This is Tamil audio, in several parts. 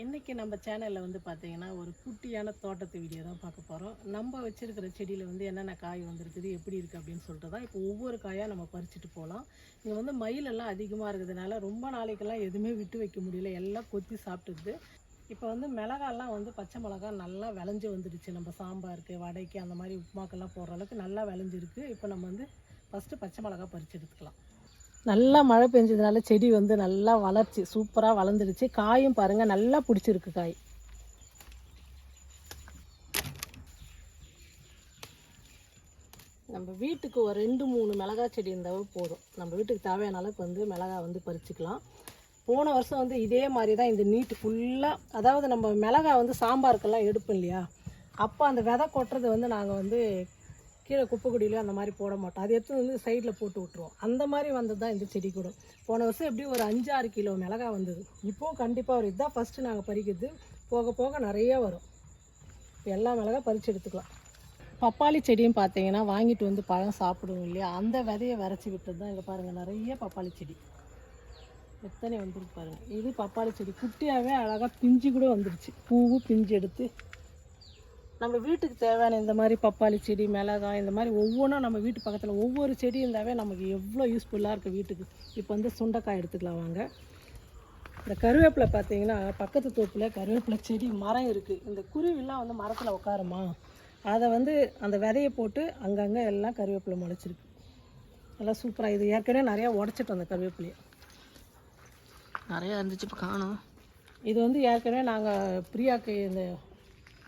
இன்றைக்கி நம்ம சேனலில் வந்து பார்த்திங்கன்னா ஒரு குட்டியான தோட்டத்து வீடியோ தான் பார்க்க போகிறோம். நம்ம வச்சுருக்கிற செடியில் வந்து என்னென்ன காய் வந்திருக்குது, எப்படி இருக்குது அப்படின்னு சொல்லிட்டு தான் இப்போ ஒவ்வொரு காயாக நம்ம பறிச்சுட்டு போகலாம். இங்கே வந்து மயிலெல்லாம் அதிகமாக இருக்கிறதுனால ரொம்ப நாளைக்கெல்லாம் எதுவுமே விட்டு வைக்க முடியல, எல்லாம் கொத்தி சாப்பிட்டுது. இப்போ வந்து மிளகாலாம் வந்து பச்சை மிளகா நல்லா விளைஞ்சி வந்துடுச்சு. நம்ம சாம்பாருக்கு, வடைக்கு, அந்த மாதிரி உப்புமாக்கெல்லாம் போடுற அளவுக்கு நல்லா விளைஞ்சிருக்கு. இப்போ நம்ம வந்து ஃபஸ்ட்டு பச்சை மிளகா பறித்து எடுத்துக்கலாம். நல்லா மழை பெஞ்சதுனால செடி வந்து நல்லா வளர்ச்சி சூப்பராக வளர்ந்துடுச்சு. காயும் பாருங்கள் நல்லா பிடிச்சிருக்கு காய். நம்ம வீட்டுக்கு ஒரு 2-3 மிளகா செடி இருந்தாவே போதும். நம்ம வீட்டுக்கு தேவையான அளவுக்கு வந்து மிளகா வந்து பறிச்சுக்கலாம். போன வருஷம் வந்து இதே மாதிரி தான் இந்த நீட்டு ஃபுல்லாக, அதாவது நம்ம மிளகா வந்து சாம்பாருக்கெல்லாம் எடுப்போம் இல்லையா, அப்போ அந்த விதை கொட்டுறது வந்து நாங்கள் வந்து கீழே குப்பைக்குடியிலையோ அந்த மாதிரி போட மாட்டோம். அது எடுத்து வந்து சைடில் போட்டு விட்ருவோம். அந்த மாதிரி வந்தது தான் இந்த செடி கூட. போன வருஷம் எப்படியும் ஒரு 5-6 கிலோ மிளகா வந்தது. இப்போவும் கண்டிப்பாக ஒரு இதுதான் ஃபஸ்ட்டு நாங்கள் பறிக்கிறது. போக போக நிறையா வரும். எல்லா மிளகா பறித்து எடுத்துக்கலாம். பப்பாளி செடியும் பார்த்தீங்கன்னா வாங்கிட்டு வந்து பழம் சாப்பிடுவோம் இல்லையா, அந்த விதையை விரைச்சி விட்டது தான். இங்கே பாருங்கள் நிறைய பப்பாளி செடி எத்தனை வந்துருக்கு பாருங்கள். இது பப்பாளி செடி குட்டியாகவே அழகாக பிஞ்சு கூட வந்துடுச்சு. பூவும் பிஞ்சு எடுத்து நம்ம வீட்டுக்கு தேவையான இந்த மாதிரி பப்பாளி செடி, மிளகாய், இந்த மாதிரி ஒவ்வொன்றும் நம்ம வீட்டு பக்கத்தில் ஒவ்வொரு செடி இருந்தாவே நமக்கு எவ்வளோ யூஸ்ஃபுல்லாக இருக்குது வீட்டுக்கு. இப்போ வந்து சுண்டைக்காய் எடுத்துக்கலாம் வாங்க. இந்த கருவேப்பிலை பார்த்தீங்கன்னா பக்கத்து தோப்பில் கருவேப்பிலை செடி மரம் இருக்குது. இந்த குருவிலாம் வந்து மரத்தில் உட்காருமா, அதை வந்து அந்த விதையை போட்டு அங்கங்கே எல்லாம் கருவேப்பிலை முளைச்சிருக்கு. நல்லா சூப்பராக. இது ஏற்கனவே நிறையா உடச்சிட்டோம். அந்த கருவேப்பிலையை நிறையா இருந்துச்சு, இப்போ காணும். இது வந்து ஏற்கனவே நாங்கள் பிரியாக்கு இந்த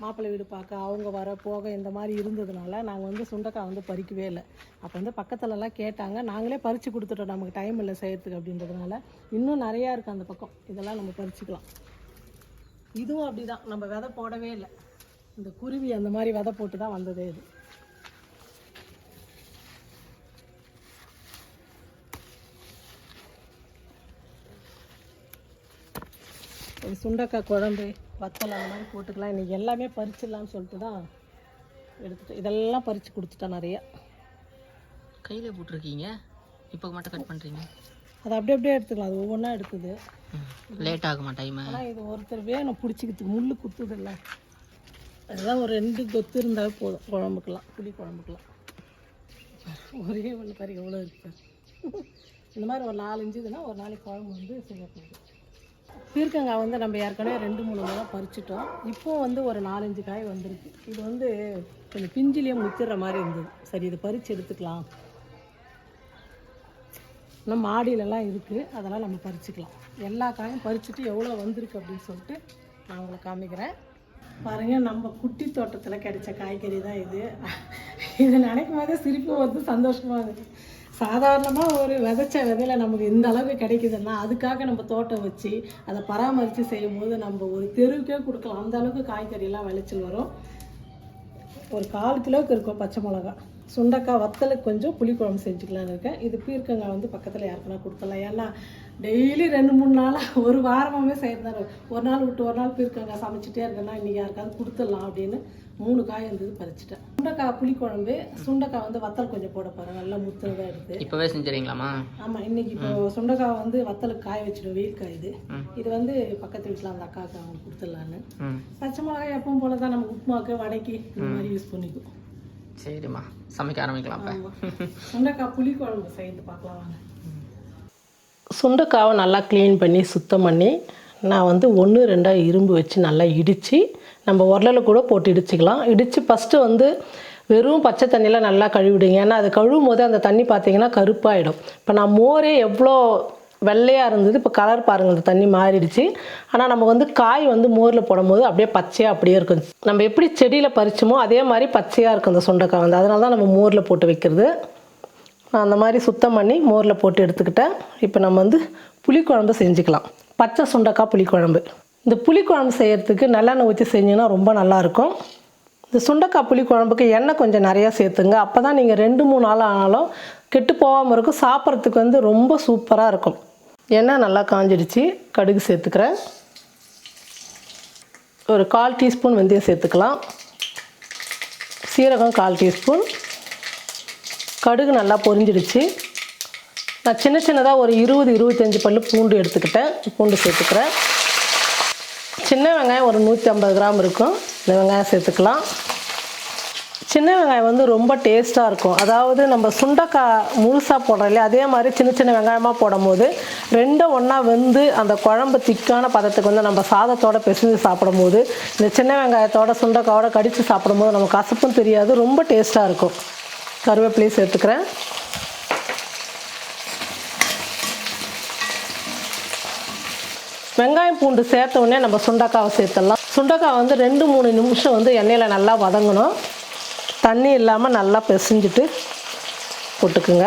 மாப்பிள்ளை வீடு பார்க்க அவங்க வர போக இந்த மாதிரி இருந்ததுனால நாங்கள் வந்து சுண்டைக்காய் வந்து பறிக்கவே இல்லை. அப்போ வந்து பக்கத்துலலாம் கேட்டாங்க, நாங்களே பறித்து கொடுத்துட்டோம். நமக்கு டைம் இல்லை செய்கிறதுக்கு அப்படின்றதுனால. இன்னும் நிறையா இருக்குது அந்த பக்கம், இதெல்லாம் நம்ம பறிச்சுக்கலாம். இதுவும் அப்படி தான், நம்ம விதை போடவே இல்லை. இந்த குருவி அந்த மாதிரி விதை போட்டு தான் வந்ததே இது. சுண்டைக்காய் குழம்பு, வத்தல் அந்த மாதிரி போட்டுக்கலாம். இன்றைக்கி எல்லாமே பறிச்சிடலான்னு சொல்லிட்டு தான் எடுத்துகிட்டு இதெல்லாம் பறித்து கொடுத்துட்டேன். நிறையா கையில் போட்டிருக்கீங்க, இப்போ மட்டும் கட் பண்ணுறீங்க. அது அப்படியே எடுத்துக்கலாம். அது ஒவ்வொன்றா எடுக்குது, லேட் ஆகுமா டைம்? ஆனால் இது ஒருத்தர் வேணும் பிடிச்சிக்கிறதுக்கு, முள் குத்துது இல்லை. அதெல்லாம் ஒரு 2 கொத்து இருந்தாவே போதும் குழம்புக்கெல்லாம், புளி குழம்புக்கெல்லாம். ஒரே ஒன்று பாரு எவ்வளோ இருக்குது. இந்த மாதிரி ஒரு 4-5 இதுன்னா ஒரு நாளைக்கு குழம்பு வந்து செய்யக்கூடாது. பீர்க்கங்காய் வந்து நம்ம ஏற்கனவே 2-3 முறை பறிச்சிட்டோம். இப்போது வந்து ஒரு 4-5 காய் வந்திருக்கு. இது வந்து கொஞ்சம் பிஞ்சிலேயே முத்திடுற மாதிரி இருந்தது. சரி, இது பறித்து எடுத்துக்கலாம். இன்னும் மாடியிலலாம் இருக்குது, அதெல்லாம் நம்ம பறிச்சுக்கலாம். எல்லா காயும் பறிச்சுட்டு எவ்வளோ வந்திருக்கு அப்படின்னு சொல்லிட்டு நான் உங்களுக்கு காமிக்கிறேன். பாருங்கள், நம்ம குட்டி தோட்டத்தில் கிடைச்ச காய்கறி தான் இது. இது நினைக்கும் போதே சிரிப்பு வந்து சந்தோஷமாக இருக்குது. சாதாரணமாக ஒரு விதைச்ச விதையில் நமக்கு இந்த அளவுக்கு கிடைக்குதுன்னா அதுக்காக நம்ம தோட்டம் வச்சு அதை பராமரித்து செய்யும் போது நம்ம ஒரு தெருவுக்கே கொடுக்கலாம். அந்த அளவுக்கு காய்கறியெல்லாம் விளைச்சல் வரும். ஒரு 1/4 கிலோவுக்கு இருக்கும் பச்சை மிளகா. சுண்டைக்காய் வத்தலுக்கு கொஞ்சம் புளிக்குழம்பு செஞ்சுக்கலான்னு இருக்கேன். இது பீர்க்கங்காய் வந்து பக்கத்தில் யாருக்குன்னா கொடுக்கலாம். ஏன்னா டெய்லி 2-3 நாளாக ஒரு வாரமாகவே செய்கிறதாரு. ஒரு நாள் விட்டு ஒரு நாள் பீர்க்கங்காய் சமைச்சிட்டே இருக்கேன்னா இன்றைக்கி யாருக்காவது கொடுத்துடலாம் அப்படின்னு 3 காய் இருந்தது பறிச்சிட்டேன். சுண்டைக்காய் புளிக்குழம்பு, சுண்டைக்காய் வந்து வத்தல் கொஞ்சம் போட போகிறேன். நல்லா முத்துறதாக எடுத்து இப்போவே செஞ்சுறீங்களாம்மா? ஆமாம், இன்றைக்கி இப்போ சுண்டைக்காய் வந்து வத்தலுக்கு காய வச்சிடும், வெயில் காய். இது வந்து பக்கத்து வீட்டில் அந்த அக்காவுக்கு அவங்க கொடுத்துடலான்னு. பச்சை மிளகாய் எப்பவும் போல தான் நம்ம உப்புமாக்கு, வடைக்கு இந்த மாதிரி யூஸ் பண்ணிக்குவோம். சரிம்மா, சமைக்க ஆரம்பிக்கலாம். சுண்டைக்காய் புளிக்குழம்பு செய்து பார்க்கலாம் வாங்க. சுண்டைக்காவை நல்லா க்ளீன் பண்ணி சுத்தம் பண்ணி நான் வந்து 1-2 இரும்பு வச்சு நல்லா இடித்து, நம்ம உரலில் கூட போட்டு இடிச்சிக்கலாம். இடித்து ஃபஸ்ட்டு வந்து வெறும் பச்சை தண்ணியில் நல்லா கழுவிடுங்க. ஏன்னா அது கழுவும் போது அந்த தண்ணி பார்த்திங்கன்னா கருப்பாகிடும். இப்போ நான் மோரே எவ்வளோ வெள்ளையாக இருந்தது, இப்போ கலர் பாருங்கள், அந்த தண்ணி மாறிடுச்சு. ஆனால் நம்ம வந்து காய் வந்து மோரில் போடும்போது அப்படியே பச்சையாக அப்படியே இருக்கும். நம்ம எப்படி செடியில் பறிச்சோமோ அதே மாதிரி பச்சையாக இருக்கும் அந்த சுண்டைக்காய் வந்து. அதனால தான் நம்ம மோரில் போட்டு வைக்கிறது. நான் அந்த மாதிரி சுத்தம் பண்ணி மோரில் போட்டு எடுத்துக்கிட்டேன். இப்போ நம்ம வந்து புளிக்குழம்பு செஞ்சுக்கலாம். பச்சை சுண்டைக்காய் புளிக்குழம்பு. இந்த புளிக்குழம்பு செய்கிறதுக்கு நல்லெண்ணெய் ஊற்றி செஞ்சிங்கன்னா ரொம்ப நல்லாயிருக்கும். இந்த சுண்டைக்காய் புளிக்குழம்புக்கு எண்ணெய் கொஞ்சம் நிறையா சேர்த்துங்க. அப்போ தான் நீங்கள் 2-3 நாள் ஆனாலும் கெட்டு போகாமல் இருக்கும். சாப்பிட்றதுக்கு வந்து ரொம்ப சூப்பராக இருக்கும். எண்ணெய் நல்லா காஞ்சிடுச்சு. கடுகு சேர்த்துக்கிறேன். ஒரு 1/4 டீஸ்பூன் வெந்தயம் சேர்த்துக்கலாம். சீரகம் 1/4 டீஸ்பூன். கடுகு நல்லா பொரிஞ்சிடுச்சு. நான் சின்னதாக ஒரு 20-25 பல்லு பூண்டு எடுத்துக்கிட்டேன். பூண்டு சேர்த்துக்கிறேன். சின்ன வெங்காயம் ஒரு 150 கிராம் இருக்கும். இந்த வெங்காயம் சேர்த்துக்கலாம். சின்ன வெங்காயம் வந்து ரொம்ப டேஸ்ட்டாக இருக்கும். அதாவது நம்ம சுண்டக்காய் முழுசாக போடுறோம் இல்லையா, அதே மாதிரி சின்ன சின்ன வெங்காயமாக போடும்போது ரெண்டும் ஒன்றா வெந்து அந்த குழம்பு திக்கான பதத்துக்கு வந்து நம்ம சாதத்தோடு பிசைஞ்சு சாப்பிடும்போது இந்த சின்ன வெங்காயத்தோட சுண்டக்காயோட கடித்து சாப்பிடும்போது நம்ம கசப்பும் தெரியாது, ரொம்ப டேஸ்ட்டாக இருக்கும். கருவேப்பிலையும் சேர்த்துக்கிறேன். வெங்காயம் பூண்டு சேர்த்த உடனே நம்ம சுண்டக்காவை சேர்த்துடலாம். சுண்டக்காய் வந்து 2-3 நிமிஷம் வந்து எண்ணெயில் நல்லா வதங்கணும். தண்ணி இல்லாமல் நல்லா பிசைஞ்சிட்டு போட்டுக்குங்க.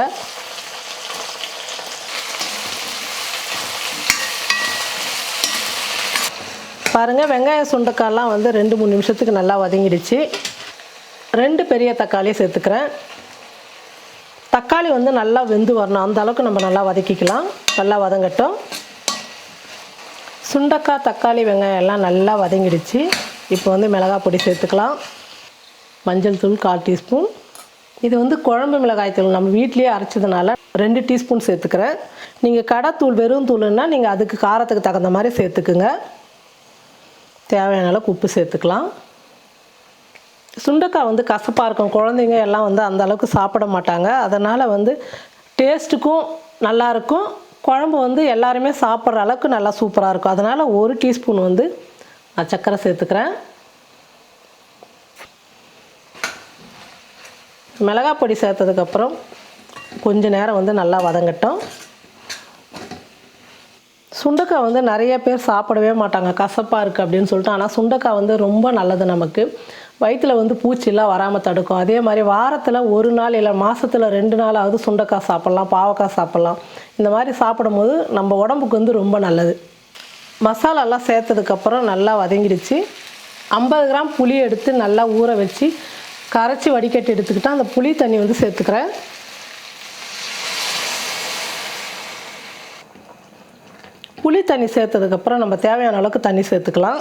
பாருங்கள், வெங்காயம் சுண்டக்காயெல்லாம் வந்து 2-3 நிமிஷத்துக்கு நல்லா வதங்கிடுச்சு. 2 பெரிய தக்காளியை சேர்த்துக்கிறேன். தக்காளி வந்து நல்லா வெந்து வரணும், அந்த அளவுக்கு நம்ம நல்லா வதக்கிக்கலாம். நல்லா வதங்கட்டும். சுண்டக்காய், தக்காளி, வெங்காயம் எல்லாம் நல்லா வதங்கிடுச்சு. இப்போ வந்து மிளகாய் பொடி சேர்த்துக்கலாம். மஞ்சள் தூள் 1/4 டீஸ்பூன். இது வந்து குழம்பு மிளகாய் தூள் நம்ம வீட்லேயே அரைச்சதுனால 2 டீஸ்பூன் சேர்த்துக்கிறேன். நீங்கள் கடை தூள் வெறும் தூள்னா நீங்கள் அதுக்கு காரத்துக்கு தகுந்த மாதிரி சேர்த்துக்குங்க. தேவையான அளவுக்கு உப்பு சேர்த்துக்கலாம். சுண்டக்காய் வந்து கசப்பாக இருக்கும், குழந்தைங்க எல்லாம் வந்து அந்த அளவுக்கு சாப்பிட மாட்டாங்க. அதனால் வந்து டேஸ்ட்டுக்கும் நல்லாயிருக்கும், குழம்பு வந்து எல்லாருமே சாப்பிட்ற அளவுக்கு நல்லா சூப்பராக இருக்கும். அதனால் 1 டீஸ்பூன் வந்து நான் சர்க்கரை சேர்த்துக்கிறேன். மிளகாய் பொடி சேர்த்ததுக்கப்புறம் கொஞ்சம் நேரம் வந்து நல்லா வதங்கட்டும். சுண்டக்காய் வந்து நிறைய பேர் சாப்பிடவே மாட்டாங்க, கசப்பாக இருக்குது அப்படின்னு சொல்லிட்டு. ஆனால் சுண்டக்காய் வந்து ரொம்ப நல்லது நமக்கு. வயிற்றில் வந்து பூச்சிலாம் வராமல் தடுக்கும். அதே மாதிரி வாரத்தில் 1 நாள் இல்லை மாதத்தில் 2 நாளாவது சுண்டக்காய் சாப்பிட்லாம், பாவக்காய் சாப்பிட்லாம். இந்த மாதிரி சாப்பிடும்போது நம்ம உடம்புக்கு வந்து ரொம்ப நல்லது. மசாலாலாம் சேர்த்ததுக்கப்புறம் நல்லா வதங்கிடுச்சு. 50 கிராம் புளி எடுத்து நல்லா ஊற வச்சு கரைச்சி வடிகட்டி எடுத்துக்கிட்டால் அந்த புளி தண்ணி வந்து சேர்த்துக்கிறேன். புளி தண்ணி சேர்த்ததுக்கப்புறம் நம்ம தேவையான அளவுக்கு தண்ணி சேர்த்துக்கலாம்.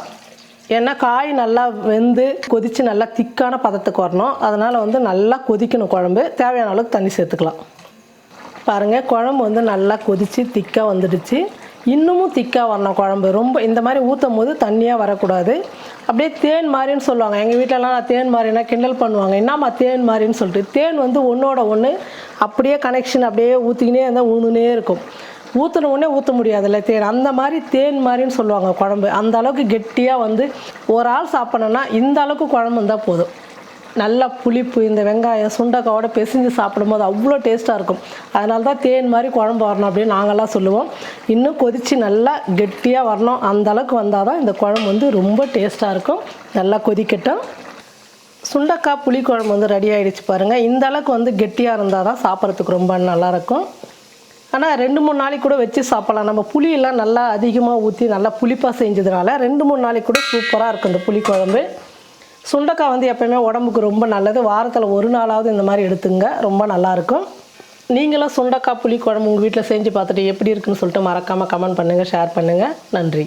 ஏன்னா காய் நல்லா வெந்து கொதித்து நல்லா திக்கான பதத்துக்கு வரணும். அதனால் வந்து நல்லா கொதிக்கணும் குழம்பு. தேவையான அளவுக்கு தண்ணி சேர்த்துக்கலாம். பாருங்கள், குழம்பு வந்து நல்லா கொதித்து திக்காக வந்துடுச்சு. இன்னமும் திக்காக வரணும் குழம்பு. ரொம்ப இந்த மாதிரி ஊற்றும் போது தண்ணியாக வரக்கூடாது. அப்படியே தேன் மாதிரின்னு சொல்லுவாங்க. எங்கள் வீட்டிலலாம் நான் தேன் மாதிரினா கிண்டல் பண்ணுவாங்க. என்னம்மா தேன் மாதிரின்னு சொல்லிட்டு. தேன் வந்து ஒன்றோட ஒன்று அப்படியே கனெக்ஷன் அப்படியே ஊற்றிக்கினே இருந்தால் ஊனுனே இருக்கும். ஊற்றின உடனே ஊற்ற முடியாதுல்ல தேன், அந்த மாதிரி தேன் மாதிரின்னு சொல்லுவாங்க குழம்பு. அந்த அளவுக்கு கெட்டியாக வந்து ஒரு ஆள் சாப்பிட்ணுன்னா இந்த அளவுக்கு குழம்பு இருந்தால் போதும். நல்லா புளிப்பு, இந்த வெங்காயம் சுண்டக்காயோட பிசைஞ்சு சாப்பிடும்போது அவ்வளோ டேஸ்ட்டாக இருக்கும். அதனால தான் தேன் மாதிரி குழம்பு வரணும் அப்படின்னு நாங்கள்லாம் சொல்லுவோம். இன்னும் கொதித்து நல்லா கெட்டியாக வரணும். அந்த அளவுக்கு வந்தால் தான் இந்த குழம்பு வந்து ரொம்ப டேஸ்ட்டாக இருக்கும். நல்லா கொதிக்கட்டும். சுண்டக்காய் புளி குழம்பு வந்து ரெடி ஆகிடுச்சு பாருங்கள். இந்த அளவுக்கு வந்து கெட்டியாக இருந்தால் தான் சாப்பிட்றதுக்கு ரொம்ப நல்லாயிருக்கும். ஆனால் 2-3 நாளைக்கு கூட வச்சு சாப்பிட்லாம். நம்ம புளியெல்லாம் நல்லா அதிகமாக ஊற்றி நல்லா புளிப்பாக செஞ்சதுனால 2-3 நாளைக்கு கூட சூப்பராக இருக்கும் இந்த புளி குழம்பு. சுண்டக்காய் வந்து எப்போயுமே உடம்புக்கு ரொம்ப நல்லது. வாரத்தில் 1 நாளாவது இந்த மாதிரி எடுத்துங்க, ரொம்ப நல்லாயிருக்கும். நீங்களும் சுண்டக்காய் புளி குழம்பு உங்கள் வீட்டில் செஞ்சு பார்த்துட்டு எப்படி இருக்குன்னு சொல்லிட்டு மறக்காமல் கமெண்ட் பண்ணுங்கள், ஷேர் பண்ணுங்கள். நன்றி.